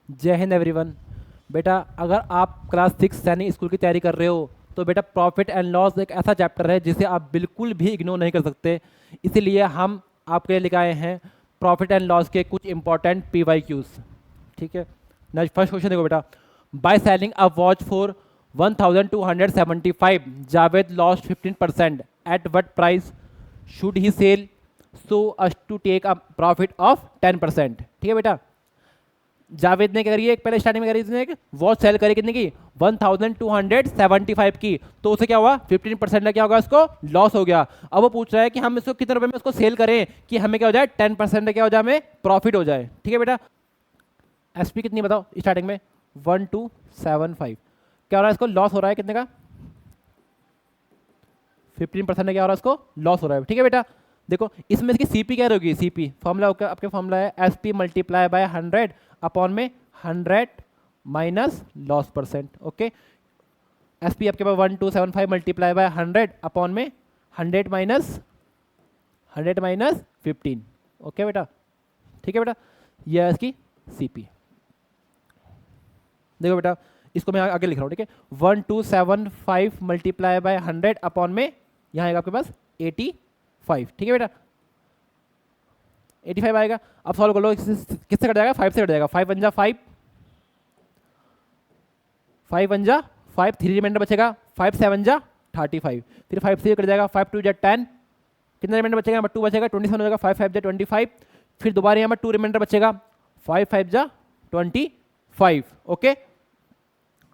जय हिंद एवरीवन। बेटा अगर आप क्लास 6 सैनिक स्कूल की तैयारी कर रहे हो तो बेटा प्रॉफिट एंड लॉस एक ऐसा चैप्टर है जिसे आप बिल्कुल भी इग्नोर नहीं कर सकते। इसीलिए हम आपके लिए लेकर आए हैं प्रॉफिट एंड लॉस के कुछ इंपॉर्टेंट PYQs। ठीक है, नेक्स्ट फर्स्ट क्वेश्चन देखो बेटा। By selling a watch for 1275 Javed lost 15% at what price should he sell so as to take a profit of 10%। ठीक है बेटा, जावेद ने क्या करी है, पहले स्टार्टिंग में करी इसने एक वॉच सेल करी कितने की 1275 की, तो उसे क्या हुआ 15% का क्या होगा, उसको लॉस हो गया। अब वो पूछ रहा है कि हम इसको कितने रुपए में उसको सेल करें कि हमें क्या हो जाए 10% क्या हो जाए, हमें प्रॉफिट हो जाए। ठीक है बेटा, एसपी कितनी बताओ स्टार्टिंग में 1275, क्या हो रहा है इसको लॉस हो रहा है कितने का 15% क्या हो रहा है इसको लॉस हो रहा है। ठीक है बेटा, देखो इसमें इसकी सीपी क्या होगी, सीपी फॉर्मूला आपके फॉर्मूला है एसपी मल्टीप्लाई बाय 100 अपॉन में 100 minus loss percent. Okay, SP आपके पास 1275 मल्टीप्लाई बाय 100 अपॉन में 100 माइनस 15। ओके बेटा, ठीक है बेटा, यह है इसकी सीपी। देखो बेटा इसको मैं आगे लिख रहा हूँ। ठीक है, 1275 मल्टीप्लाई बाय 100 अपॉन में यहाँ आएगा आपके पास 85। ठीक है बेटा, 85 आएगा। अब सॉल्व कर लो, किससे कट जाएगा 5 से कट जाएगा। 5 वन जा 5, 5 वन जा 5, 3 रिमाइंडर बचेगा, 5 7 जा 35, फिर 5 से कट जाएगा, 5 2 जा 10, कितना रिमाइंडर बचेगा, 2 बचेगा, 27 हो जाएगा, 5 5 जा 25, फिर दोबारा यहाँ पर 2 रिमाइंडर बचेगा, 5 5 जा 25। ओके,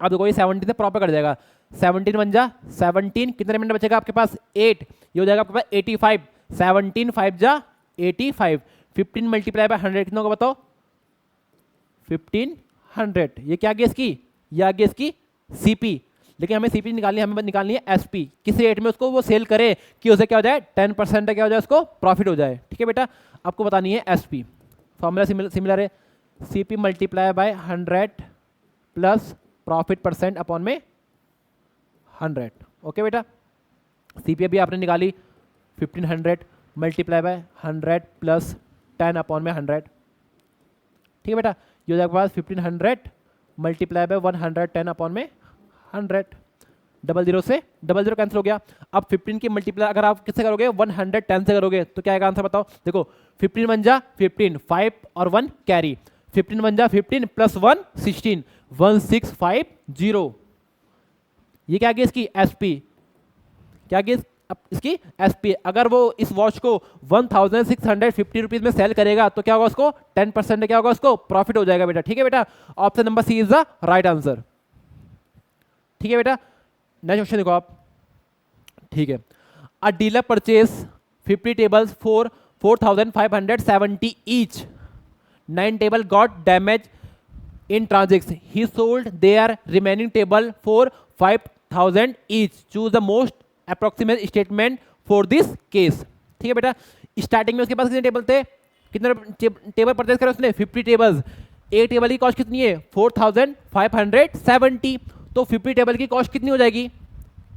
अब देखो ये 70 से प्रॉपर कट जाएगा, 17 वन जा 17, कितना रिमाइंडर बचेगा आपके पास 8, ये हो जाएगा आपके पास 85, 17 5 जा 85, 15 मल्टीप्लाई बाय 100 कितना होगा बताओ 1500। ये क्या आ गया इसकी, ये आ गया इसकी सीपी। लेकिन हमें सीपी निकालनी है, हमें निकालनी है एसपी, किस रेट में उसको वो सेल करे कि उसे क्या हो जाए 10% क्या हो जाए, उसको प्रॉफिट हो जाए। ठीक है बेटा, आपको बतानी है एसपी। फॉर्मूला सिमिलर है, CP multiply by 100 plus profit percent upon में 100। ओके बेटा, सीपी अभी आपने निकाली 1500 मल्टीप्लाई बाय 100 प्लस 10 अपॉन में 100। ठीक है बेटा, ये हो जाएगा पास 1500 मल्टीप्लाई बाय 110 अपॉन में 100। डबल जीरो से डबल जीरो कैंसिल हो गया। अब 15 की मल्टीप्लाई अगर आप किससे करोगे 110 से करोगे तो क्या आएगा आंसर बताओ। देखो 15 वन जा 15, 5 और 1 कैरी, 15 वन जा 15 प्लस 1 16, 1650। ये क्या आ गया इसकी एसपी, क्या आ गया इसकी एसपी। अगर वो इस वॉच को 1650 रुपीज में सेल करेगा तो क्या होगा उसको 10% क्या होगा उसको प्रॉफिट हो जाएगा बेटा। ठीक है बेटा, option number C is the right answer. ठीक है बेटा, नेक्स्ट क्वेश्चन देखो आप। ठीक है, a dealer purchase 50 tables for 4570 each, 9 table got damage in transactions, he sold their remaining table for 5000 each, choose the most approximate statement for this case। ठीक है बेटा, स्टार्टिंग में उसके पास कितने टेबल थे, कितने टेबल परचेज करे उसने 50 टेबल्स, एक टेबल की कॉस्ट कितनी है 4570, तो 50 टेबल की कॉस्ट कितनी हो जाएगी,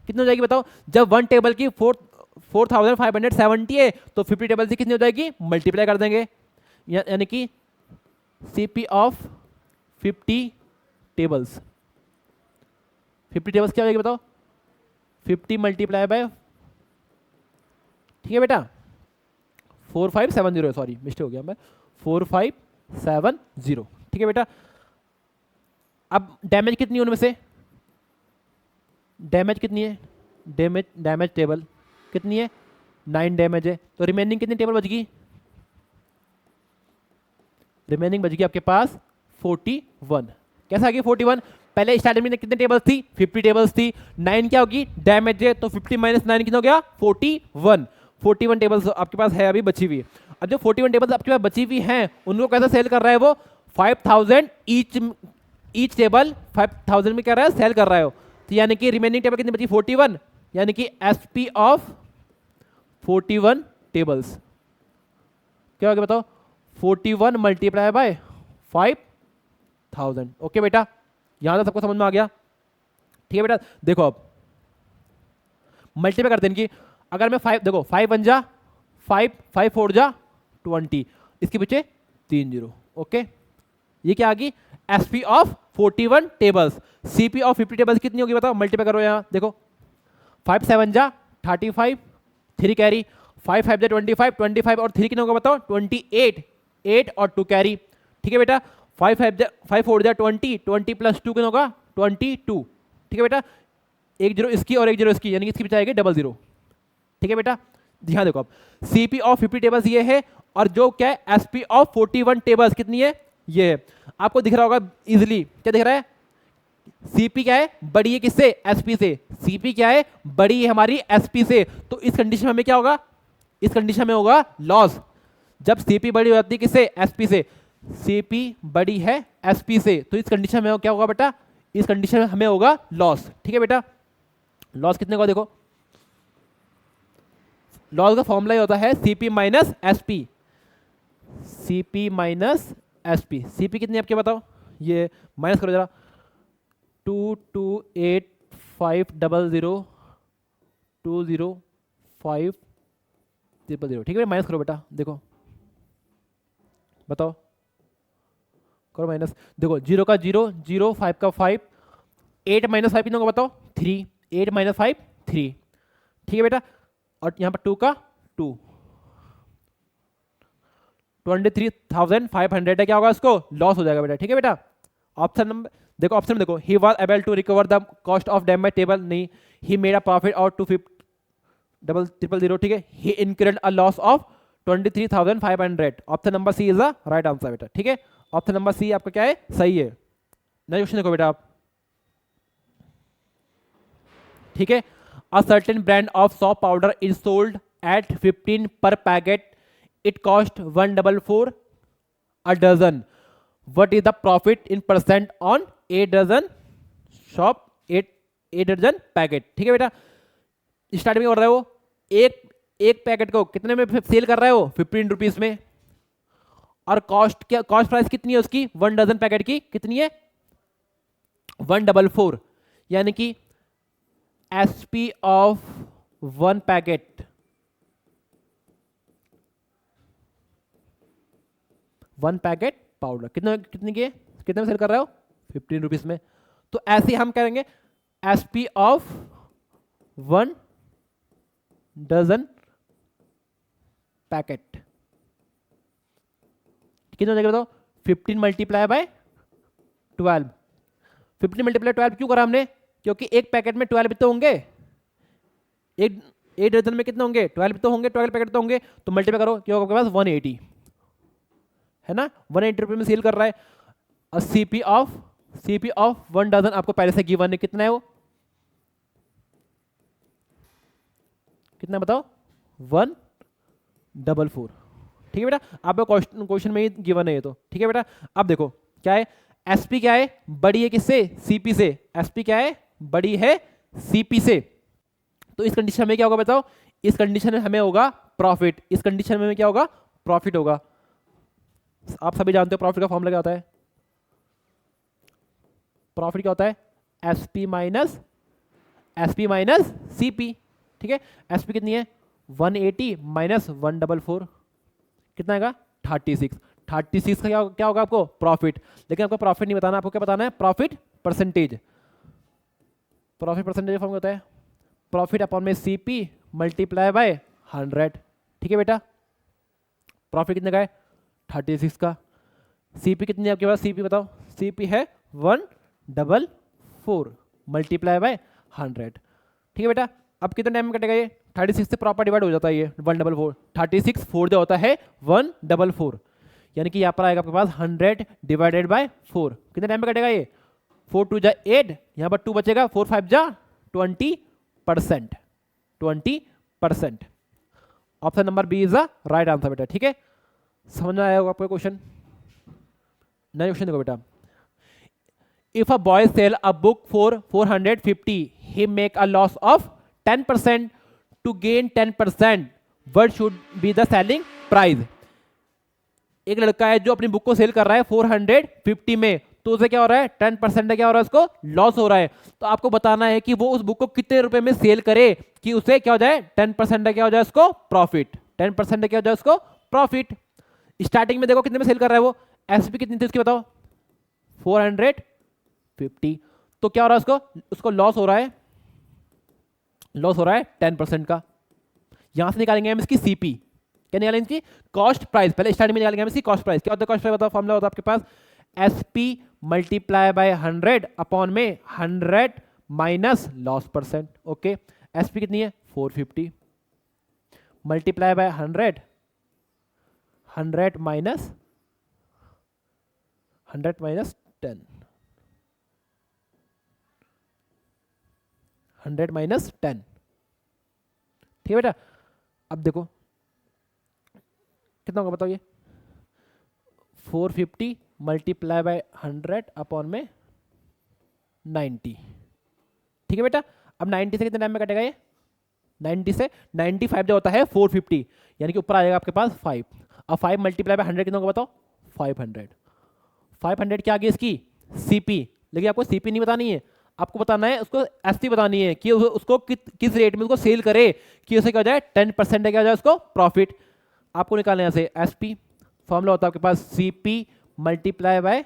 कितनी हो जाएगी बताओ। जब वन टेबल की 4570 है तो 50 टेबल से कितनी हो जाएगी मल्टीप्लाई कर देंगे, यानी कि सीपी ऑफ 50 टेबल्स, 50 टेबल्स क्या हो जाएगी बताओ 50 मल्टीप्लाई बाय, ठीक है बेटा 4570, सॉरी मिस्टेक हो गया मैं 4570। ठीक है बेटा, अब डैमेज कितनी है उनमें से, डैमेज कितनी है, डैमेज टेबल कितनी है 9 डैमेज है, तो रिमेनिंग कितनी टेबल बच गई, रिमेनिंग बच गई आपके पास 41। कैसा आ गया 41, पहले स्टार्टिंग में कितने टेबल्स थी 50 टेबल्स थी, 9 क्या होगी डैमेज है, तो 50 माइनस 9 कितना हो गया 41 टेबल्स आपके पास है अभी बची हुई। अब जो 41 टेबल्स आपके पास बची हुई हैं उनको कैसे सेल कर रहा है वो 5000 ईच टेबल 5000 में क्या रहा है सेल कर रहा है, तो यानी कि रिमेनिंग टेबल कितनी बची 41, यानी कि एसपी ऑफ 41 टेबल्स क्या हो गया बताओ 41 मल्टीप्लाई बाय 5000। ओके बेटा, यहां तक सबको समझ में आ गया। ठीक है बेटा, देखो अब मल्टीप्लाई करते हैं इनकी, अगर मैं 5 देखो 5 वन जा 5, 5 4 जा 20, इसके पीछे 3 0। ओके, ये क्या आ गई SP of 41 tables, CP of 50 tables कितनी होगी बताओ, मल्टीप्लाई करो यहाँ देखो, 5 7 जा 35, 3 कैरी, 5 5 जा 25, 25 और 3 कितना होगा बताओ 28, 8 और 2 कैरी, ठीक है बेटा। 5 4 जा 20, 20 प्लस 2 कितना होगा 22, ठीक है बेटा। एक जीरो इसकी और एक जीरो इसकी, यानी कि इसकी बचाएगी 00, ठीक है बेटा। ध्यान देखो अब, CP ऑफ 50 टेबल्स ये है, और जो क्या है SP ऑफ 41 टेबल्स कितनी है, ये है। आपको दिख रहा होगा इजिली, क्या दिख रहा है, CP क्या है, बड़ी है किससे, SP से। CP क्या है, बड़ी है हमारी SP से, तो इस कंडीशन में हमें क्या होगा, इस कंडीशन में होगा लॉस। जब CP बड़ी हो जाती है किससे, SP से, CP बड़ी है SP से, तो इस कंडीशन में क्या होगा बेटा, इस कंडीशन में हमें होगा लॉस, ठीक है बेटा। लॉस कितने का देखो, लॉस का फॉर्मूला ये होता है CP minus SP, CP minus SP। CP कितनी आपके बताओ, ये माइनस करो जरा, 22850020500, ठीक है माइनस करो बेटा, देखो बताओ, करो माइनस, देखो 0 का 0, 0 5 का 5, 8 माइनस 5 कितना होगा बताओ 3, 8 माइनस 5 3, ठीक है बेटा। और यहाँ पर 2 का 2, 23,500 है, क्या होगा उसको, लॉस हो जाएगा बेटा, ठीक है बेटा। ऑप्शन नंबर देखो, ऑप्शन में देखो, he was able to recover the cost of dam by table, नहीं, he made a profit of 250,000, ठीक है, he incurred a loss of 23,500। Option number C is the right answer बेटा, ठीक है। Option number सी आपका क्या है, सही है। नेक्स्ट क्वेश्चन देखो बेटा आप, ठीक है। A certain brand of soap powder is sold at 15 per packet, it cost 144 a dozen, what is the profit in percent on 8 dozen shop 8 dozen packet, ठीक है बेटा। स्टार्टिंग में कर रहे हो, एक पैकेट को कितने में सेल कर रहे हो, 15 रुपीज में, और कॉस्ट क्या, कॉस्ट प्राइस कितनी है उसकी, 1 डजन पैकेट की कितनी है 144, यानी कि SP of 1 packet 1 packet powder कितने के, कितने में सेल कर रहे हो 15 रुपीज में। तो ऐसे हम करेंगे SP ऑफ 1 डजन पैकेट कितने हो जाएगा बताओ, 15 मल्टीप्लाई बाय 12, 15 मल्टीप्लाई 12 क्यों करा हमने, क्योंकि एक पैकेट में 12 भी तो होंगे, एक डजन में कितने होंगे 12 भी तो होंगे, 12 पैकेट तो होंगे, तो मल्टीप्लाई करो, क्या होगा आपके पास 180, है ना, 180 रुपये में सेल कर रहा है। और CP ऑफ 1 डजन आपको पहले से गिवन है, कितना है वो, कितना बताओ 144, ठीक है बेटा। आपको क्वेश्चन में ही गिवन है ये तो, ठीक है बेटा। अब देखो क्या है, SP क्या है, बड़ी है किससे, CP से, SP क्या है, बड़ी है CP से, तो इस कंडीशन में क्या होगा बताओ, इस कंडीशन में हमें होगा प्रॉफिट, इस कंडीशन में क्या होगा, प्रॉफिट होगा। आप सभी जानते हो प्रॉफिट का फॉर्मूला क्या होता है, प्रॉफिट क्या होता है, SP माइनस CP, ठीक है। SP कितनी है 180 माइनस 144, कितना आएगा 36 का क्या होगा आपको प्रॉफिट, लेकिन आपको प्रॉफिट नहीं बताना, आपको क्या बताना है, profit percentage. Profit percentage form होता है प्रॉफिट अपॉन में CP मल्टीप्लाई बाय 100, ठीक है बेटा। प्रॉफिट कितने का है 36 का, CP कितनी है आपके पास, CP बताओ, CP है 144 मल्टीप्लाई बाय 100, ठीक है बेटा। अब कितने टाइम में कटेगा ये, 36 से प्रॉपर डिवाइड हो जाता है ये 144, 36 4 जो होता है 144, यानी कि यहाँ पर आएगा आपके पास 100 डिवाइडेड बाय 4, कितने टाइम में कटेगा ये, 4 2 जा 8, यहाँ पर 2 बचेगा, 4 5 जा 20%, option number B is the right answer बेटा, ठीक है। समझ में आया होगा आपको क्वेश्चन। नया क्वेश्चन देखो बेटा, if a boy sell a book for 450, he make a loss of 10%, to gain 10% what should be the selling price। एक लड़का है जो अपनी बुक को सेल कर रहा है 450 में, तो उसे क्या हो रहा है 10% क्या हो रहा है, उसको लॉस हो रहा है। तो आपको बताना है कि वो उस बुक को कितने रुपए में सेल करे कि उसे क्या हो जाए 10% क्या हो जाए उसको प्रॉफिट, 10% क्या हो जाए उसको प्रॉफिट। स्टार्टिंग में देखो कितने में सेल कर रहा है वो, SP कितनी थी उसकी बताओ 450। तो क्या हो रहा है उसको, उसको लॉस हो रहा है, लॉस हो रहा है 10% का। यहां से निकालेंगे हम इसकी सीपी, क्या निकालेंगे इसकी कॉस्ट प्राइस, पहले स्टार्टिंग में निकालेंगे हम इसकी कॉस्ट प्राइस। क्या होता है कॉस्ट प्राइस, बताओ फॉर्मूला होता है आपके पास एसपी मल्टीप्लाई बाय 100 अपॉन में 100 minus loss percent. Okay, SP कितनी है 450 मल्टीप्लाई बाय 100, 100 माइनस 10, 100 माइनस 10। ठीक है बेटा, अब देखो कितना होगा बताओ ये, 450 मल्टीप्लाई बाय 100 अपॉन में 90। ठीक है बेटा, अब 90 से कितने टाइम में कटेगा ये, 90 से 95 जो होता है 450, यानी कि ऊपर आ जाएगा आपके पास 5। अब 5 मल्टीप्लाई बाय 100 कितना होगा बताओ 500। 500 क्या आ गई इसकी सीपी, लेकिन आपको सीपी नहीं बतानी है, आपको बताना है उसको एसपी बतानी है कि उसको किस रेट में उसको सेल करे कि उसे क्या हो जाए 10% क्या हो जाए उसको प्रॉफिट। आपको निकालना है यहाँ से एसपी, फॉर्मूला होता है आपके पास CP multiply by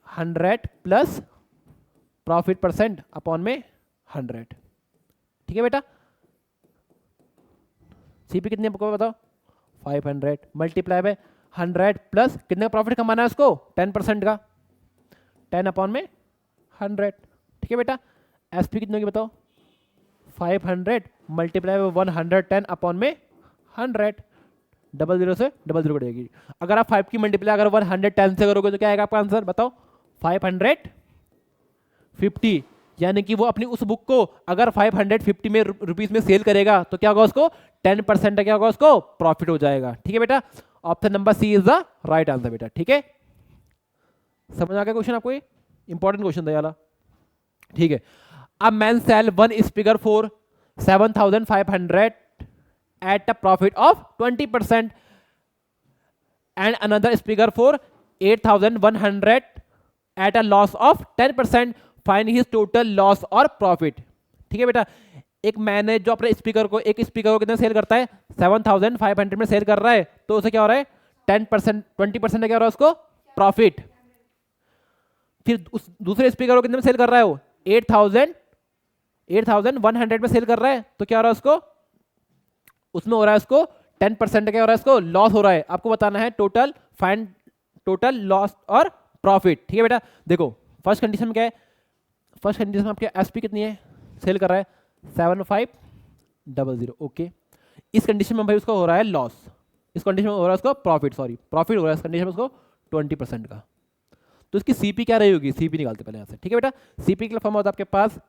100 plus profit percent upon में 100। ठीक है बेटा, सीपी कितनी आपको बताओ 500 मल्टीप्लाई बाय 100 प्लस कितने का प्रॉफिट कमाना है उसको 10% का, 10 अपॉन में 100। ठीक है बेटा, एसपी कितने की बताओ 500 मल्टीप्लाई बाय 110 अपॉन में 100, 00 से 00 कटेगी। अगर आप 5 की मल्टीप्लाई अगर 110 से करोगे तो क्या आएगा आपका आंसर बताओ 550, यानी कि वो अपनी उस बुक को अगर 550 में रुपीस में सेल करेगा तो क्या होगा उसको 10% क्या होगा उसको प्रॉफिट हो जाएगा। ठीक है बेटा, option number C is the right answer बेटा। ठीक है, समझ आ गया क्वेश्चन आपको, ये इंपॉर्टेंट क्वेश्चन था याला। ठीक है, अब man sell one speaker for 7500 at a profit of 20% and another speaker for 8100 at a loss of 10%, find his total loss और प्रॉफिट। ठीक है बेटा, एक मैंने जो अपने स्पीकर को एक स्पीकर को कितना सेल करता है 7500 में सेल कर रहा है, तो उसे क्या हो रहा है 10% 20% क्या हो रहा है उसको प्रॉफिट। फिर उस दूसरे स्पीकर को कितने में सेल कर रहा है वो 8100 में सेल कर रहा है, तो क्या हो रहा है उसको उसमें हो रहा है उसको 10% क्या हो रहा है उसको लॉस हो रहा है। आपको बताना है टोटल, फाइंड टोटल लॉस और प्रॉफिट। ठीक है बेटा, देखो फर्स्ट कंडीशन में क्या है, फर्स्ट कंडीशन में आपके एसपी कितनी है सेल कर रहा है 7500। ओके, इस कंडीशन में भाई उसको हो रहा है लॉस, इस कंडीशन में हो रहा है उसको प्रॉफिट, सॉरी प्रॉफिट हो रहा है इस कंडीशन में उसको 20% का। तो इसकी सीपी क्या रही होगी, सीपी निकालते पहले यहाँ से। ठीक है बेटा, सीपी के लिए फॉर्म होता है आपके पास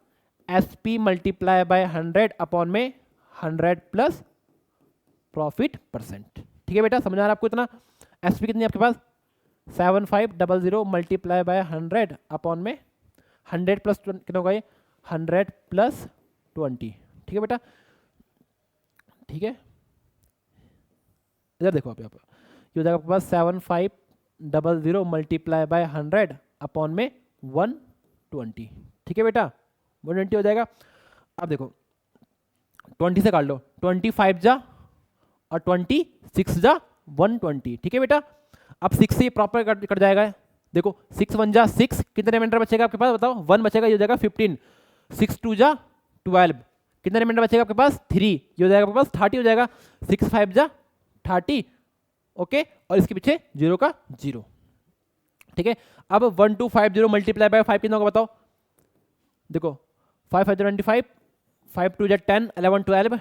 एसपी मल्टीप्लाई बाय 100 अपॉन में 100 प्लस प्रॉफिट परसेंट। ठीक है बेटा, समझ आ रहा है आपको इतना। एसपी कितनी है आपके पास 7500 मल्टीप्लाई बाय 100 अपॉन में 100 प्लस कितना होगा ये 100 प्लस 20। ठीक है बेटा, ठीक है इधर देखो आप यहाँ पर ये हो जाएगा आपके पास 7500 मल्टीप्लाई बाय 100 अपॉन में 120। ठीक है बेटा, 120 हो जाएगा। अब देखो 20 से काट लो, 25 जा और 26 जा 120। ठीक है बेटा, अब 6 से प्रॉपर कट जाएगा। देखो 6 1 जा 6, कितने रिमाइंडर बचेगा आपके पास बताओ 1 बचेगा, ये हो जाएगा 15। 6 2 जा 12, कितने रिमाइंडर बचेगा आपके पास 3, ये हो जाएगा आपके पास 30 हो जाएगा। 6 5 जा 30। ओके, और इसके पीछे 0 का 0। ठीक है, अब 1250 मल्टीप्लाई बाय 5 कितना होगा बताओ। देखो 5 5 25, 5 2 जा 10, 11 12,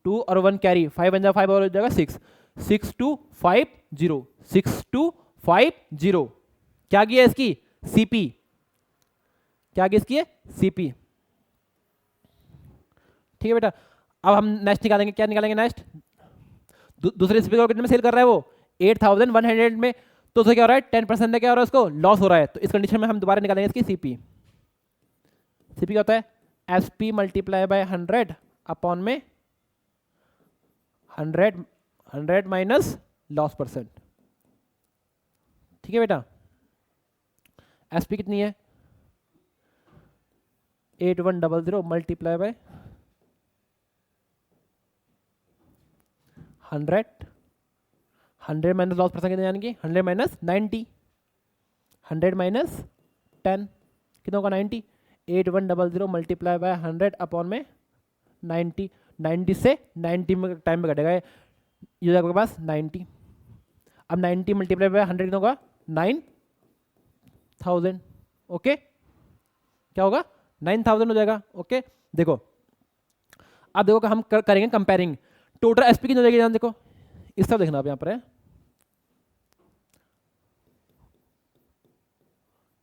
2 और 1 कैरी, 5 1 जा 5 और हो जाएगा 6, 6250, 6250 क्या गया इसकी सीपी, क्या गया इसकी है सीपी। ठीक है बेटा, अब हम नेक्स्ट निकालेंगे, क्या निकालेंगे नेक्स्ट, दूसरे स्पीकर को कितने में सेल कर रहा है वो 8100 में, तो उसे क्या हो रहा है 10% क्या हो रहा है उसको लॉस हो रहा है। तो इस कंडीशन में हम दोबारा निकालेंगे इसकी सीपी। सीपी क्या होता है एसपी मल्टीप्लाई बाय 100 अपॉन में 100 माइनस लॉस परसेंट। ठीक है बेटा, एसपी कितनी है 8100 multiply by 100 minus loss percent कितने, यानी कि 100 माइनस 90। 100 माइनस 10 कितना होगा 90, 8100 मल्टीप्लाई बाय 100 अपॉन में 90, 90 से 90 में टाइम में घटेगा ये हो जाएगा आपके पास 90। अब 90 मल्टीप्लाई बाय 100 कितना होगा 9000। ओके क्या होगा 9000 हो जाएगा। ओके देखो अब देखो हम करेंगे कंपेयरिंग। टोटल एसपी कितनी हो जाएगी, देखो इस तरफ देखना आप यहाँ पर है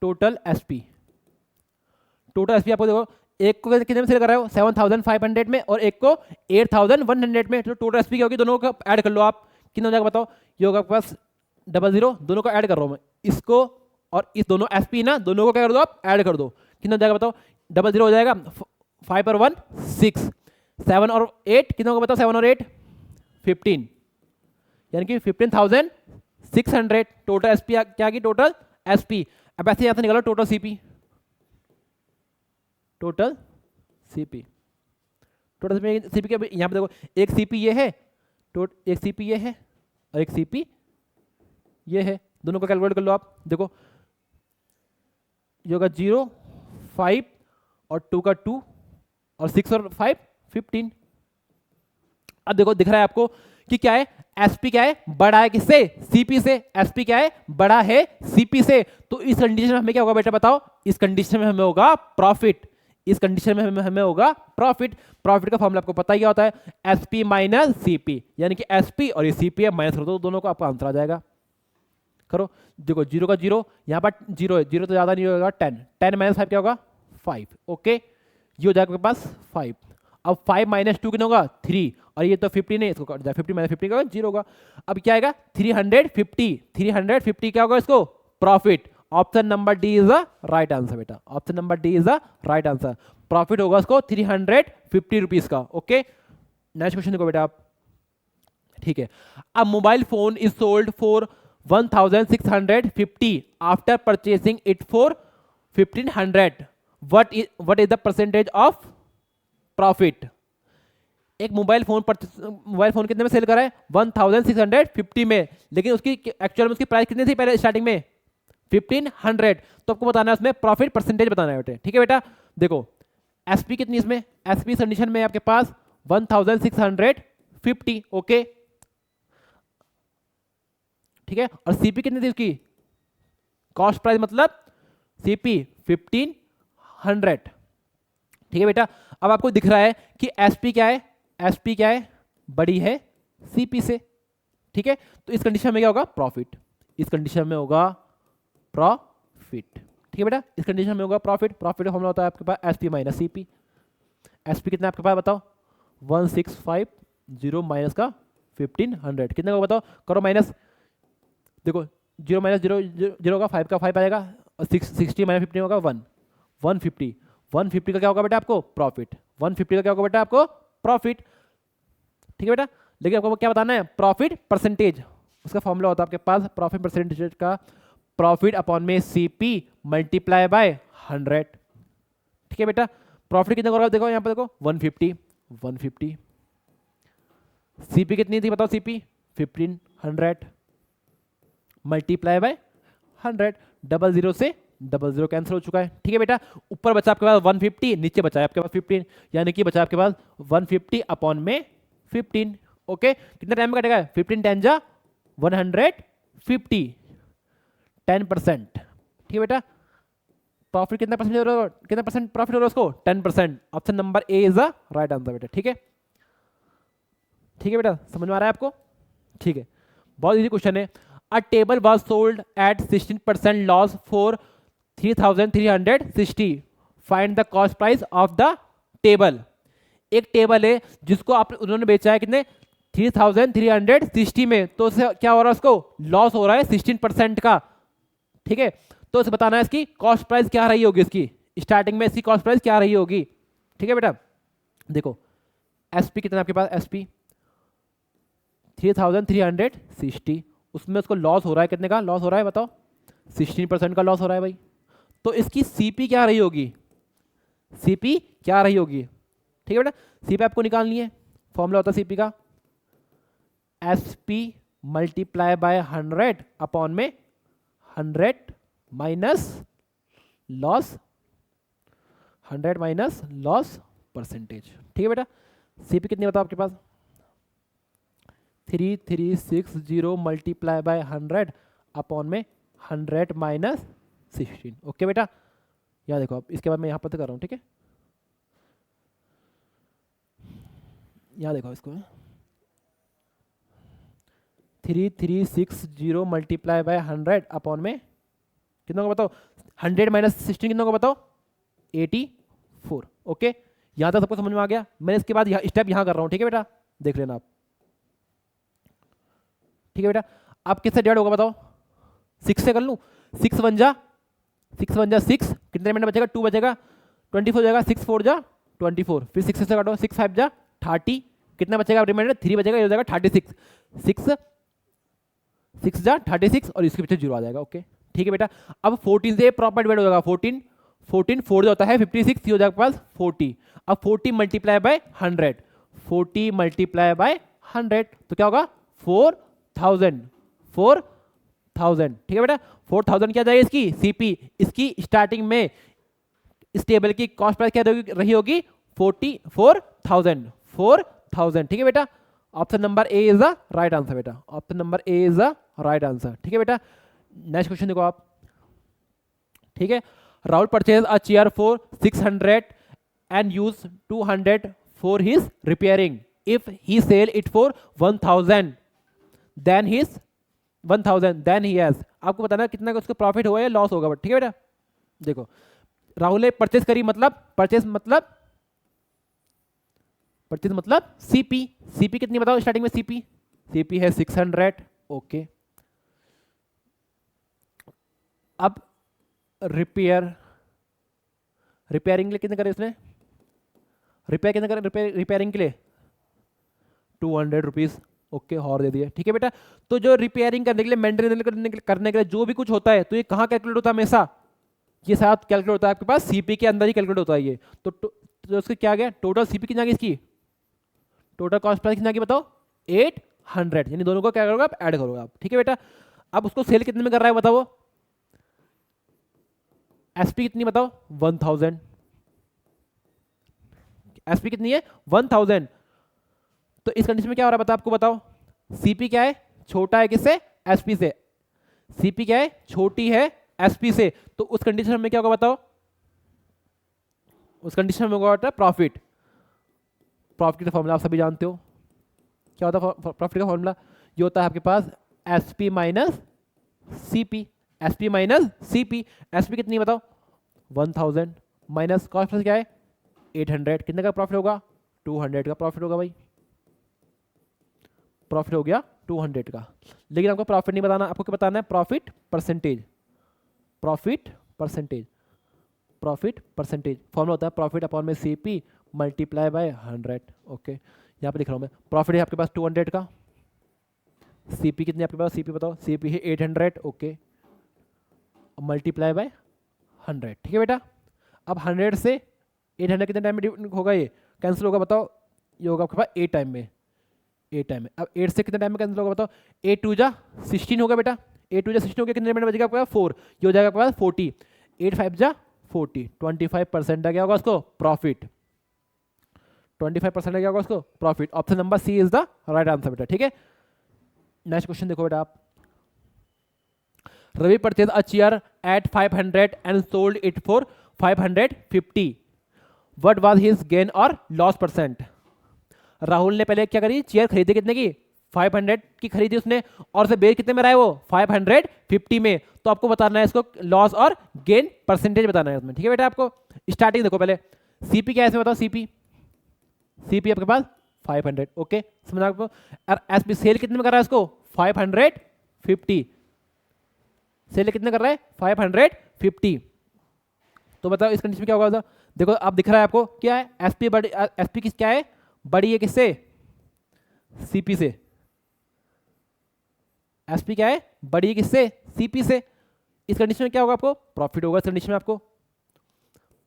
टोटल एसपी। टोटल एसपी आपको देखो एक को कितने में सेल कर रहे हो 7500 में और एक को 8100 में, तो टोटल एसपी क्या होगी दोनों को ऐड कर लो आप, कितना हो जाएगा बताओ। ये होगा आपके पास 00, दोनों को ऐड कर रहा हूं मैं, इसको और इस दोनों एसपी ना दोनों को क्या कर दो आप ऐड कर दो, कितना हो जाएगा बताओ 00 हो जाएगा 5 और 1 6, 7 और 8 कितना होगा बताओ 7 और 8 15, यानी कि 15600 टोटल एसपी क्या की टोटल एसपी। अब ऐसे यहां से निकालो total CP, total CP, total CP के यहां पे देखो एक सीपी ये है, एक सीपी ये है और एक सीपी ये है, दोनों को कैलकुलेट कर लो आप। देखो ये होगा 0 5 और 2 का 2 और 6 और 5 15। अब देखो दिख रहा है आपको कि क्या है एसपी क्या है बड़ा है किससे सीपी से, एसपी क्या है बड़ा है सीपी से। तो इस कंडीशन में हमें क्या होगा बेटा बताओ, इस कंडीशन में हमें होगा प्रॉफिट, इस कंडीशन में हमें होगा प्रॉफिट। प्रॉफिट का फॉर्मूला आपको पता ही क्या होता है एसपी माइनस सीपी, यानी कि एसपी और ये सीपी है माइनस कर दो दोनों को, आपका आंसर आ जाएगा। करो देखो 0 का 0 यहाँ पर 0 है, 0 तो ज्यादा नहीं होगा 10, 10 माइनस 5 क्या होगा 5। ओके ये हो जाएगा आपके पास 5। अब 5 माइनस 2 कितना होगा 3 और ये तो 15 है, इसको काट जाए 50 माइनस 50 का 0 होगा। अब क्या आएगा 350, 350 क्या होगा इसको profit. Option number D is the right answer बेटा, option number D is the right answer. Profit होगा इसको 350 रुपीज का। ओके नेक्स्ट क्वेश्चन देखो बेटा आप, ठीक है। अब mobile phone is sold for 1650 after purchasing it for 1500, what is the percentage of profit. एक मोबाइल फोन कितने में सेल करा है 1650 में, लेकिन उसकी एक्चुअल में उसकी प्राइस कितनी थी पहले स्टार्टिंग में 1500, तो आपको बताना है उसमें प्रॉफिट परसेंटेज बताना है बेटे। ठीक है बेटा देखो एसपी कितनी इसमें, एसपी कंडीशन में आपके पास 1650। ओके ठीक है, और सीपी कितनी थी उसकी कॉस्ट प्राइस मतलब सीपी 1500। ठीक है बेटा अब आपको दिख रहा है कि एसपी क्या है, एसपी क्या है बड़ी है सीपी से। ठीक है तो इस कंडीशन में क्या होगा प्रॉफिट, इस कंडीशन में होगा प्रॉफिट। ठीक है बेटा इस कंडीशन में होगा प्रॉफिट। प्रॉफिट का फॉर्मूला होता है आपके पास एसपी माइनस सीपी। एसपी कितना आपके पास बताओ 1650 माइनस का 1500 कितना होगा बताओ, करो माइनस। देखो 0 माइनस 0 होगा 5 का 5 आएगा और 60 माइनस 15 होगा 150। 150 का क्या होगा बेटा आपको प्रॉफिट, 150 का क्या होगा बेटा आपको प्रॉफिट। ठीक है बेटा लेकिन आपको क्या बताना है प्रॉफिट परसेंटेज, उसका फॉर्मूला होता है आपके पास प्रॉफिट परसेंटेज का प्रॉफिट अपॉन में सीपी मल्टीप्लाई बाय 100। ठीक है बेटा प्रॉफिट कितना होगा देखो यहाँ पर देखो 150। सीपी कितनी थी बताओ सीपी 1500 मल्टीप्लाई बाय 100, 00 से 00 कैंसिल हो चुका है। ठीक है बेटा ऊपर बचा आपके पास 150, नीचे बचा है आपके पास 15, यानी कि बचा आपके पास 150 अपॉन में 15। ओके कितना टाइम में कटेगा 15 10 जा 150 10%। ठीक है बेटा प्रॉफिट कितना परसेंट, कितना परसेंट प्रॉफिट हो रहा है उसको 10%। Option number A is the right answer बेटा। ठीक है ठीक है बेटा समझ में आ रहा है आपको। ठीक है बहुत इजी क्वेश्चन है। A table was sold at 16% loss for 3360. Find the cost price of the table. एक टेबल है जिसको आप उन्होंने बेचा है कितने 3360 में, तो उससे क्या हो रहा है उसको लॉस हो रहा है 16% का। ठीक है तो उसे बताना है इसकी कॉस्ट प्राइस क्या रही होगी, इसकी स्टार्टिंग में इसकी कॉस्ट प्राइस क्या रही होगी। ठीक है बेटा देखो एसपी कितना आपके पास एसपी 3360, उसमें उसको लॉस हो रहा है कितने का लॉस हो रहा है बताओ 16% का लॉस हो रहा है भाई। तो इसकी सीपी क्या रही होगी, सीपी क्या रही होगी। ठीक है बेटा सीपी आपको निकालनी है, फॉर्मूला होता है सीपी का एसपी मल्टीप्लाई बाय 100 अपॉन में 100 minus loss 100 minus loss percentage. ठीक है बेटा, सीपी कितनी बताओ आपके पास 3360 मल्टीप्लाई बाय 100 अपॉन में 100 माइनस 16। ओके बेटा, यहाँ देखो अब इसके बाद मैं यहाँ पता कर रहा हूँ। ठीक है, यहाँ देखो इसको 3360 मल्टीप्लाई बाय 100 अपॉन में कितना को बताओ 100 माइनस 16 कितना को बताओ 84। ओके, यहाँ तक सबको समझ में आ गया। मैं इसके बाद स्टेप यहाँ कर रहा हूँ। ठीक है बेटा, देख लेना आप। ठीक है बेटा, अब किससे डिवाइड होगा बताओ 6 से कर लूँ। 6 वन जा 6 कितने मिनट बचेगा 2 बचेगा 24 हो जाएगा 6 4 जा 24, फिर 6 से काटो 6 5 जा 30, कितना बचेगा रिमाइंडर 3 बचेगा, ये हो जाएगा 36। 6 जा 36 और इसके पीछे 0 आ जाएगा। ओके ठीक है बेटा, अब 14 से प्रॉपर डिवाइड हो जाएगा 14 4 जो होता है 56, ये हो जाएगा पास 40। अब 40 मल्टीप्लाई बाय 100 40 मल्टीप्लाई बाय 100 तो क्या होगा 4000। ठीक है बेटा, 4000 क्या जाएगी इसकी सीपी। इसकी स्टार्टिंग में इस टेबल की कॉस्ट प्राइस क्या रही होगी 4000। ठीक है बेटा, option number A is the right answer बेटा, option number A is the right answer. ठीक है बेटा, नेक्स्ट क्वेश्चन देखो आप। ठीक है, Rahul purchase a chair for 600 and use 200 for his repairing. If he sell it for 1000 then he has, आपको बताना कितना उसका प्रॉफिट होगा या लॉस होगा। ठीक है बेटा, देखो राहुल ने परचेज करी मतलब परचेज मतलब सीपी कितनी बताओ स्टार्टिंग में सीपी है 600। ओके, अब रिपेयरिंग के लिए कितने करे उसने, रिपेयर कितने करे रिपेयरिंग के लिए 200 रुपीज। ओके, और दे दिए। ठीक है बेटा, तो जो रिपेयरिंग करने के लिए मेंटेनेंस करने के लिए जो भी कुछ होता है तो ये कहाँ कैलकुलेट होता है हमेशा, ये साथ कैलकुलेट होता है आपके पास सीपी के अंदर ही कैलकुलेट होता है ये। तो उसके क्या गया टोटल सीपी कितना गया इसकी, टोटल कॉस्ट प्राइस कितना की बताओ 800, यानी दोनों को क्या करोगे आप ऐड करोगे आप। ठीक है बेटा, अब उसको सेल कितने में कर रहा है बताओ, एसपी कितनी बताओ 1000, एसपी कितनी है 1000। तो इस कंडीशन में क्या हो रहा है आपको बताओ, सीपी क्या है छोटा है किससे एसपी से, सीपी क्या है छोटी है एसपी से, तो उस कंडीशन में क्या होगा बताओ, उस कंडीशन में होगा प्रॉफिट का फॉर्मूला आप सभी जानते हो। क्या होता है प्रॉफिट का फॉर्मूला, ये होता है आपके पास SP minus CP, SP minus CP. SP कितनी बताओ 1000 माइनस कॉस्ट प्राइस क्या है 800, कितने का प्रॉफिट होगा 200 का प्रॉफिट होगा भाई, प्रॉफिट हो गया 200 का। लेकिन आपको प्रॉफिट नहीं बताना, आपको क्या बताना है प्रॉफिट परसेंटेज फॉर्मूला होता है प्रॉफिट अपॉन में सीपी मल्टीप्लाई बाय 100। ओके, यहाँ पे लिख रहा हूँ मैं, प्रॉफिट है आपके पास 200 का, सीपी कितनी आपके पास सीपी बताओ, सीपी है 800। Okay, multiply by 100। ठीक है बेटा, अब 100 से 800 कितने टाइम में होगा, ये कैंसिल होगा बताओ, ये होगा आपके पास 8 टाइम में। अब 8 से कितने टाइम में कैंसिल होगा बताओ, 8 2 जा 16 होगा बेटा, 8 2 जा 16 हो गया, कितने मिनट बचेगा आपके पास 4, ये हो जाएगा आपके पास 40, 8 5 जा 40, 25% क्या होगा उसको प्रॉफिट, 25% क्या होगा उसको profit. Option number C is the right answer बेटा। ठीक है, नेक्स्ट क्वेश्चन देखो बेटा आप, Ravi purchase a chair at 500 and sold it for 550, what was his gain और लॉस परसेंट। राहुल ने पहले क्या करी चेयर खरीदी कितने की 500 की खरीदी उसने, और से बेच कितने में रहा है वो 550 में, तो आपको बताना है इसको लॉस और गेन परसेंटेज बताना है इसमें। ठीक है बेटा, आपको स्टार्टिंग देखो पहले सीपी क्या है इसमें बताओ, सीपी आपके पास 500। ओके, समझ आपको, और एसपी सेल कितने में कर रहा है इसको 550, सेल कितने कर रहा है 550, तो बताओ इस कंडीशन में क्या होगा। देखो आप दिख रहा है आपको क्या है एसपी बड़ी, एसपी किस क्या है बड़ी है किससे सीपी से, एसपी क्या है बड़ी है किससे सीपी से। इस कंडीशन में क्या होगा आपको प्रॉफिट होगा, इस कंडीशन में आपको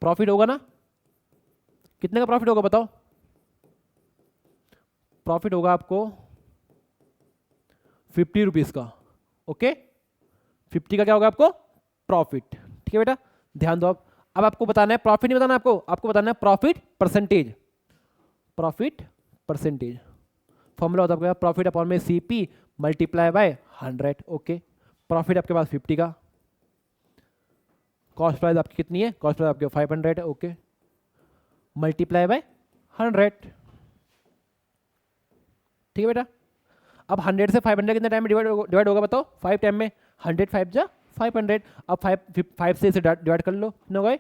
प्रॉफिट होगा ना, कितने का प्रॉफिट होगा बताओ, प्रॉफिट होगा आपको 50 रुपीज का। ओके, 50 का क्या होगा आपको प्रॉफिट। ठीक है बेटा, ध्यान दो। अब आपको बताना है प्रॉफिट, नहीं बताना आपको, आपको बताना है profit percentage. Profit percentage formula होता है आपके पास प्रॉफिट अपॉन में CP multiply by 100। Okay, profit आपके पास 50 का, कॉस्ट प्राइस आपकी कितनी है, कॉस्ट प्राइस आपके 500 है। Okay, multiply by 100। ठीक है बेटा, अब 100 से 500 कितने टाइम में डिवाइड होगा बताओ, 5 टाइम में। 100 5 जा 500, अब 5 से इसे डिवाइड कर लो, कितना होगा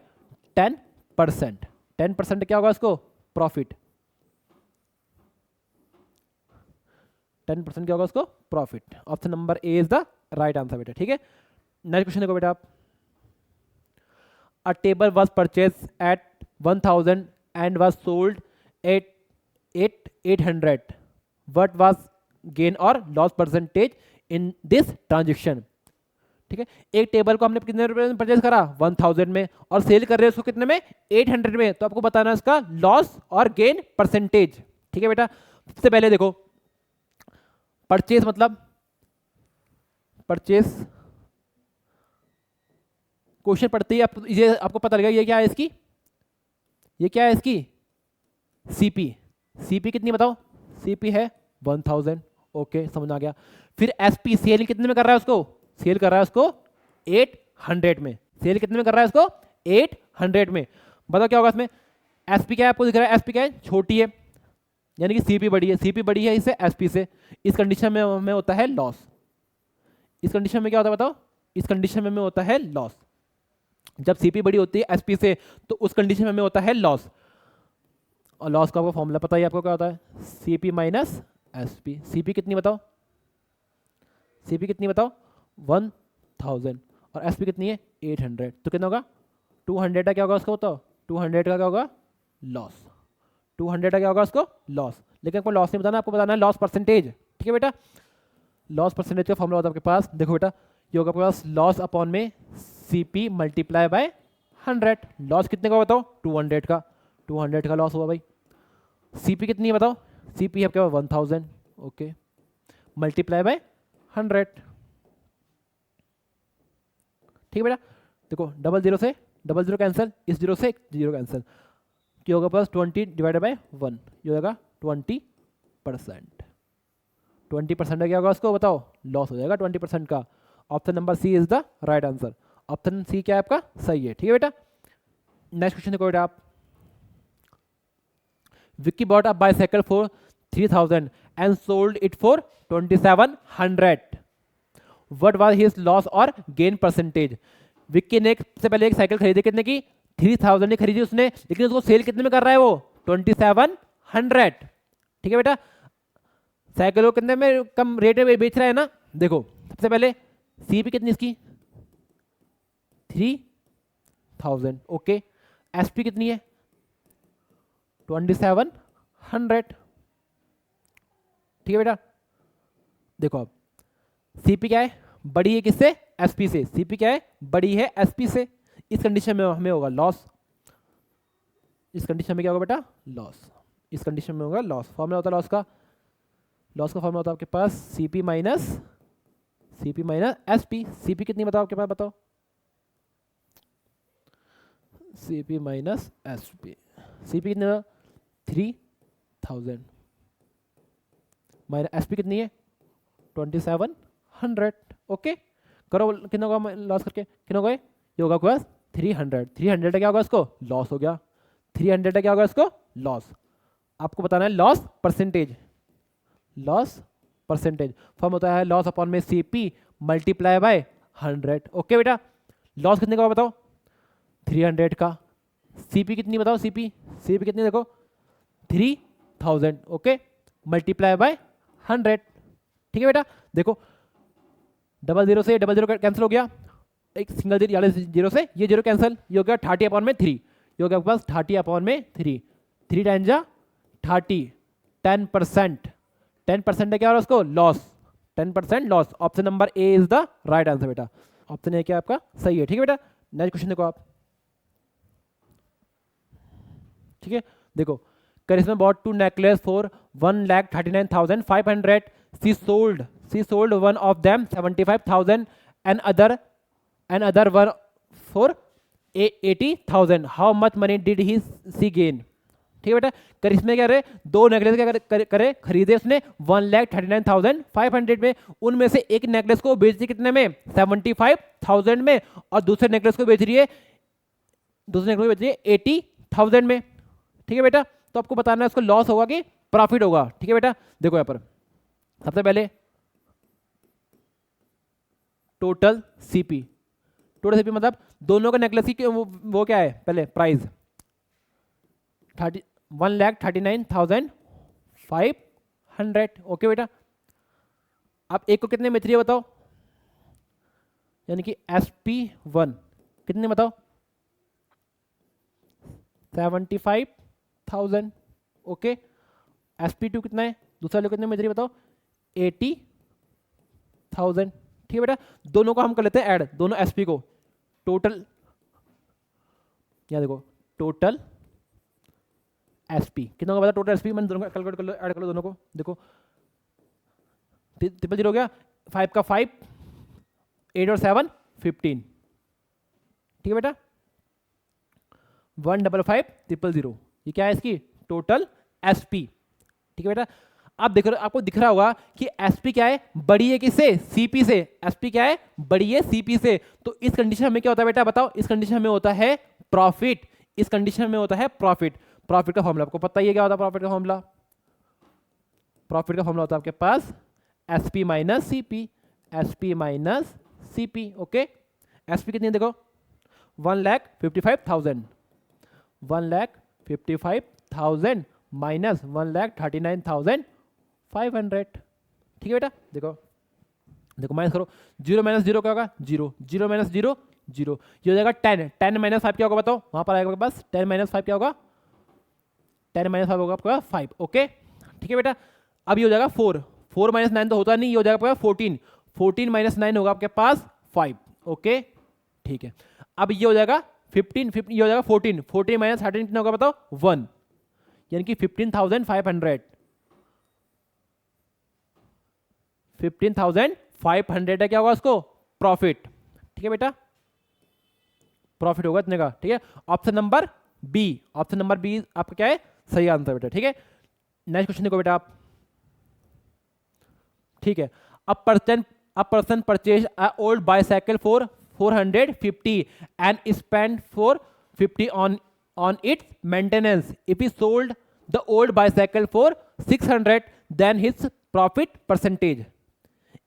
10%। 10% क्या होगा उसको, प्रॉफिट। 10% क्या होगा उसको, profit. Option number A is the right answer बेटा। ठीक है, नेक्स्ट क्वेश्चन देखो बेटा आप। A table was purchase at 1000 and was sold at 800। What was gain और loss percentage in this transaction. ठीक है, एक टेबल को हमने कितने रुपए में परचेज करा, 1000 में, और सेल कर रहे हैं उसको कितने में, 800 में। तो आपको बताना है इसका लॉस और गेन परसेंटेज। ठीक है बेटा, सबसे पहले देखो परचेज मतलब परचेज क्वेश्चन पढ़ते ही आपको पता लगेगा ये क्या है इसकी, ये क्या है इसकी सीपी। सीपी कितनी बताओ, सीपी है 1000। ओके, समझ आ गया। फिर एसपी सेल कितने में कर रहा है उसको, सेल कर रहा है उसको 800 में। सेल कितने में कर रहा है उसको, 800 में। बताओ क्या होगा इसमें, एसपी क्या है आपको दिख रहा है, एसपी क्या है, छोटी है, यानी कि सीपी बड़ी है। सीपी बड़ी है इससे एसपी से, इस कंडीशन में होता है लॉस। इस कंडीशन में क्या होता है बताओ, इस कंडीशन में होता है लॉस। जब सीपी बड़ी होती है एसपी से तो उस कंडीशन में होता है लॉस। और लॉस का आपको फॉर्मूला पता ही आपको क्या होता है, सीपी माइनस एसपी। सीपी कितनी बताओ, सीपी कितनी बताओ 1000, और एसपी कितनी है 800। तो कितना होगा 200 का क्या होगा उसका बताओ, 200 का क्या होगा लॉस। 200 का क्या होगा उसको लॉस, लेकिन आपको लॉस नहीं बताना, आपको बताना है लॉस परसेंटेज। ठीक है बेटा, लॉस परसेंटेज का फॉर्मूला होता है आपके पास, देखो बेटा ये होगा आपके पास लॉस अपॉन में सीपी मल्टीप्लाई बाय 100। लॉस कितने का बताओ 200 का, 200 का लॉस हुआ भाई। सीपी कितनी है बताओ, सीपी है आपके पास 1000। Okay, multiply by 100। ठीक है बेटा, देखो डबल जीरो से डबल जीरो कैंसिल, इस जीरो से जीरो कैंसिल, क्या होगा पास 20 डिवाइडेड बाय 1, ये होगा 20%। 20% का क्या होगा उसको बताओ, लॉस हो जाएगा 20% का। Option number C is the right answer. Option C क्या है आपका, सही है। ठीक है बेटा, नेक्स्ट क्वेश्चन देखो बेटा आप। Vicky bought a bicycle for 3000 and sold it for 2700। What was his loss और गेन परसेंटेज। विक्की ने सबसे पहले एक साइकिल खरीदी, कितने की 3000 ने खरीदी उसने, लेकिन उसको सेल कितने में कर रहा है वो 2700। ठीक है बेटा, साइकिल को कितने में कम रेट में बेच रहा है ना। देखो सबसे पहले सीपी कितनी इसकी 3000। ओके, एसपी कितनी है 2700। ठीक है बेटा, देखो अब सीपी क्या है, बड़ी है किससे, एसपी से। सीपी क्या है, बड़ी है एसपी से। इस कंडीशन में हमें होगा लॉस। इस कंडीशन में क्या होगा बेटा, लॉस। इस कंडीशन में होगा लॉस। फॉर्मूला होता है लॉस का, लॉस का फॉर्मूला होता है आपके पास सीपी माइनस एसपी। सीपी कितनी बताओ आपके पास, बताओ सीपी माइनस एसपी। सीपी कितनी 3000 माइनस एसपी कितनी है 2700। ओके, करो कितना होगा लॉस करके, कितना होगा, ये होगा आपके पास 300। 300 का क्या होगा इसको, लॉस हो गया। 300 का क्या होगा इसको, लॉस। आपको बताना है loss percentage. Loss percentage form होता है लॉस अपॉन में सीपी मल्टीप्लाई बाय 100। ओके बेटा, लॉस कितने का बताओ 300 का। सीपी कितनी बताओ, सीपी कितनी देखो 3000। Okay, multiply by 100। ठीक है बेटा, देखो डबल जीरो से डबल जीरो कैंसिल हो गया, एक सिंगल जीरो से ये जीरो कैंसिल, ये हो गया 30 अपॉन में 3, ये हो गया आपके पास 30 अपॉन में 3। 3 टाइम जा 30, 10%। 10% है क्या और उसको loss, 10% loss. Option number A is the right answer बेटा। ऑप्शन ए क्या आपका सही है। ठीक है बेटा, नेक्स्ट क्वेश्चन देखो आप। ठीक है, देखो Karishma bought 2 necklace for 1,39,500। She sold one of them 75,000 and other and other one for 80,000, how much money did he see gain. ठीक है बेटा, करिश्मे क्या रहे, दो नेकलेस क्या करे खरीदे उसने 1,39,500 में, उनमें से एक नेकलेस को बेच दी कितने में, 75,000 में, और दूसरे नेकलेस को बेच रही है 80,000 में। ठीक है बेटा, तो आपको बताना है उसको लॉस होगा कि प्रॉफिट होगा। ठीक है बेटा, देखो यहां पर सबसे पहले टोटल सीपी, टोटल सीपी मतलब दोनों का नेकलेस की वो क्या है, पहले प्राइस 1,39,500। ओके बेटा, अब एक को कितने में बेच रही है बताओ, यानी कि SP1 कितने बताओ, 75,000। ओके, SP2 कितना है, दूसरा लोग कितने में बेच रही है बताओ, 80,000। ठीक है बेटा, दोनों को हम कर लेते हैं ऐड, दोनों SP को, टोटल यहाँ देखो टोटल SP कितना होगा बता, टोटल SP मैंने दोनों को कैलकुलेट कर लो, ऐड कर लो दोनों को, देखो 000 हो गया, 5 का 5, 8 और 7 15। ठीक है बेटा, 155,000, ये क्या है इसकी टोटल SP। ठीक है बेटा, अब देखो आपको दिख रहा होगा कि SP क्या है, बड़ी है किससे, CP से। SP क्या है, बड़ी है CP से। तो इस कंडीशन में क्या होता है बेटा बताओ, इस कंडीशन में होता है प्रॉफिट, इस कंडीशन में होता है प्रॉफिट। प्रॉफिट का फॉर्मूला आपको पता ही है क्या होता है, प्रॉफिट का फॉर्मूला, प्रॉफिट का फॉर्मूला होता है आपके पास SP minus CP, SP minus CP। Okay, SP कितनी है देखो, 1,55,000, 1,55,000 माइनस 1,39,500। ठीक है बेटा, देखो देखो माइनस करो, 0 माइनस 0 क्या होगा, 0, 0 माइनस 0 0, ये हो जाएगा 10, 10 माइनस 5 क्या होगा बताओ, वहां पर आएगा आपके पास 10 माइनस 5 क्या होगा, 10 माइनस 5 होगा आपका 5। ओके, ठीक है बेटा, अब ये हो जाएगा 4, 4 माइनस 9 तो होता नहीं, ये हो जाएगा आपका 14, 14 माइनस 9 होगा आपके पास 5। ओके, ठीक है, अब ये हो जाएगा 15, ये हो जाएगा 14, 14 माइनस 13 कितना होगा बताओ, 1, यानी कि 15,500, 15,500 है क्या होगा उसको प्रॉफिट। ठीक है बेटा, प्रॉफिट होगा इतने का। ठीक है, option number B, option number B आपका क्या है, सही आंसर बेटा। ठीक है, नेक्स्ट क्वेश्चन देखो बेटा आप। ठीक है, a person purchase a old bicycle for 450 and spend for 50 on its maintenance. If he sold the old bicycle for 600, then his profit percentage.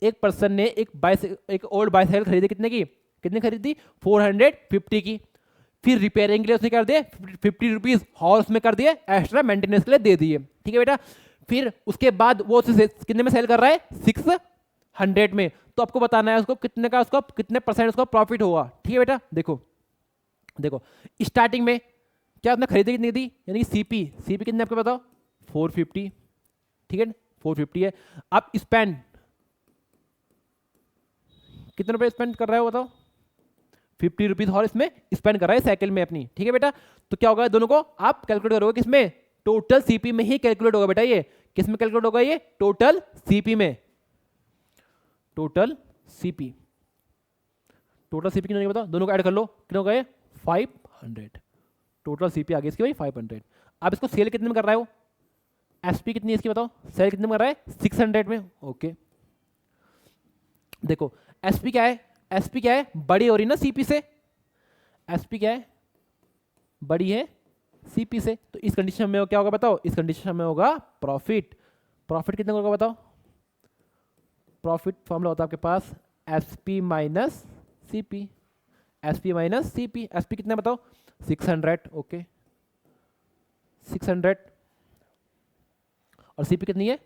एक पर्सन ने एक ओल्ड बाइसाइकिल खरीदी, कितने की, कितनी खरीदी 450 की, फिर रिपेयरिंग के लिए उसने कर दिए 50 रुपीज हॉर्स में कर दिए एक्स्ट्रा मेंटेनेंस के लिए दे दिए। ठीक है बेटा, फिर उसके बाद वो कितने में सेल कर रहा है 600 में, तो आपको बताना है उसको कितने का, उसको कितने परसेंट उसको प्रॉफिट होगा। ठीक है बेटा, देखो देखो स्टार्टिंग में क्या आपने खरीदी कितनी थी, यानी सीपी, सीपी कितने आपको बताओ 450। ठीक है, 450 है। अब स्पेंड कितने रुपए स्पेंड कर रहा है वो बताओ, 50 रुपीज और इसमें स्पेंड कर रहा है साइकिल में अपनी। ठीक है बेटा, तो क्या होगा दोनों को आप कैलकुलेट करोगे किसमें, टोटल सीपी में ही कैलकुलेट होगा बेटा, ये किस में कैलकुलेट होगा, ये टोटल सीपी में, टोटल सीपी, टोटल सीपी कितना बताओ, दोनों को ऐड कर लो कितना होगा ये 500, टोटल सीपी आ गई इसकी भाई 500। अब इसको सेल कितने में कर रहा है वो, एसपी कितनी है इसकी बताओ, सेल कितने में कर रहा है 600 में। ओके, देखो एसपी क्या है, एसपी क्या है, बड़ी हो रही ना सीपी से, एसपी क्या है, बड़ी है सीपी से, तो इस कंडीशन में क्या होगा बताओ, इस कंडीशन में होगा प्रॉफिट। प्रॉफिट कितना होगा बताओ, प्रॉफिट फॉर्मूला होता है आपके पास SP minus CP, SP minus CP, SP कितना बताओ 600। ओके, 600 और सीपी कितनी है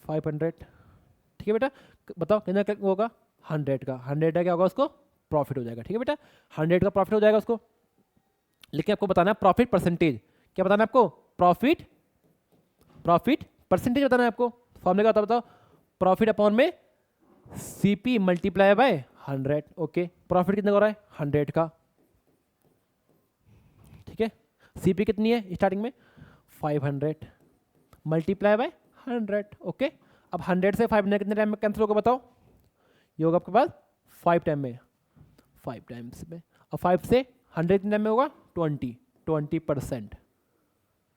500। ठीक है बेटा, बताओ कितना होगा 100 का, 100 का क्या होगा उसको प्रॉफिट हो जाएगा। ठीक है बेटा, 100 का प्रॉफिट हो जाएगा उसको, लेकिन आपको बताना है प्रॉफिट परसेंटेज, क्या बताना है आपको, प्रॉफिट, प्रॉफिट परसेंटेज बताना है आपको। फॉर्मूला क्या होता है बताओ, प्रॉफिट अपॉन में CP multiply by 100। Okay, profit कितना हो रहा है 100 का। ठीक है, सीपी कितनी है स्टार्टिंग में 500 मल्टीप्लाई बाय 100। ओके, अब 100 से 500 कितने टाइम में कैंसिल होगा बताओ, ये होगा आपके पास 5 टाइम में, 5 टाइम्स में, और 5 से 100 कितने में होगा 20%।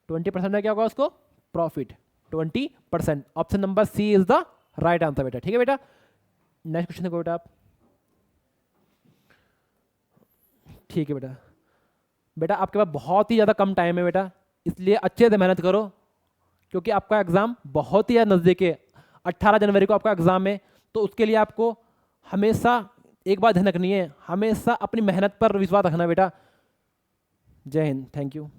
20% में क्या होगा उसको profit 20%। Option number C is the right answer बेटा। ठीक है बेटा, नेक्स्ट क्वेश्चन देखो बेटा आप। ठीक है बेटा, बेटा आपके पास बहुत ही ज़्यादा कम टाइम है बेटा, इसलिए अच्छे से मेहनत करो, क्योंकि आपका एग्ज़ाम बहुत ही ज़्यादा नज़दीक है। 18 जनवरी को आपका एग्ज़ाम है, तो उसके लिए आपको हमेशा एक बात ध्यान रखनी है, हमेशा अपनी मेहनत पर विश्वास रखना बेटा। जय हिंद, थैंक यू।